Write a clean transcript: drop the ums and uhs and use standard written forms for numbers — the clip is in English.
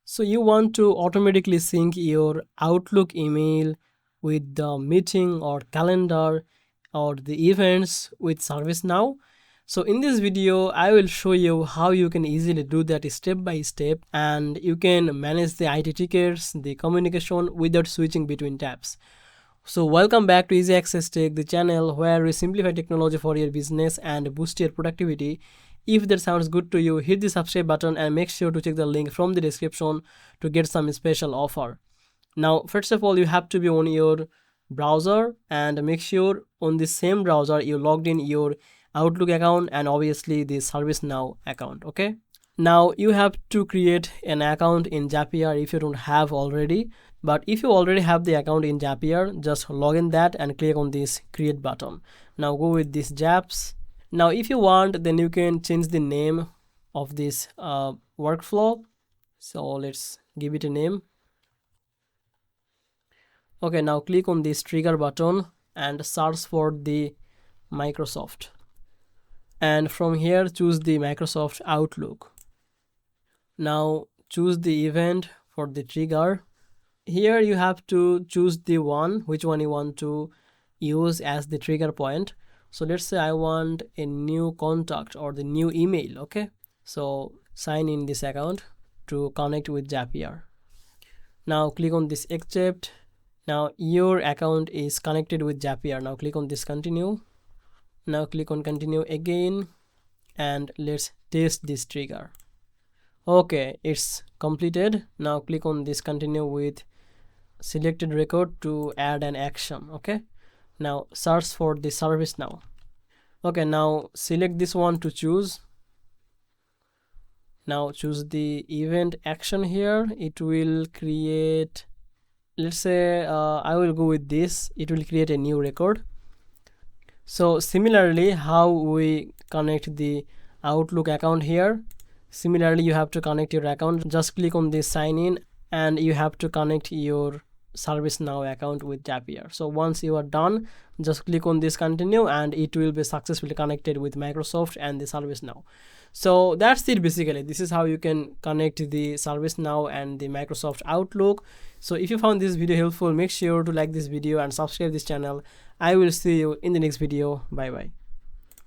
So you want to automatically sync your Outlook email with the meeting or calendar or the events with ServiceNow. So in this video, I will show you how you can easily do that step by step, and you can manage the IT tickets, the communication without switching between tabs. So welcome back to Easy Access Tech, the channel where we simplify technology for your business and boost your productivity. If that sounds good to you, hit the subscribe button and make sure to check the link from the description to get some special offer. Now, first of all, you have to be on your browser and make sure on the same browser you logged in your Outlook account and obviously the ServiceNow account. Okay. Now you have to create an account in Zapier if you don't have already. But if you already have the account in Zapier, just log in that and click on this create button. Now go with this Zaps. Now if you want, then you can change the name of this workflow. So let's give it a name. Okay, now click on this trigger button and search for the Microsoft. And from here choose the Microsoft Outlook. Now choose the event for the trigger. Here you have to choose the which one you want to use as the trigger point. So let's say I want a new contact or the new email. Okay, so sign in this account to connect with Zapier. Now click on this accept. Now your account is connected with Zapier. Now click on this continue. Now click on continue again and let's test this trigger. Okay, it's completed. Now click on this continue with selected record to add an action. Okay, now search for the ServiceNow. Okay, now select this one to choose. Now choose the event action here. It will create, let's say I will go with this. It will create a new record. So similarly, how we connect the Outlook account here, similarly you have to connect your account. Just click on this sign in and you have to connect your ServiceNow account with Zapier. So once you are done, just click on this continue and it will be successfully connected with Microsoft and the ServiceNow. So that's it basically. This is how you can connect the ServiceNow and the Microsoft Outlook. So if you found this video helpful, make sure to like this video and subscribe this channel. I will see you in the next video. Bye bye.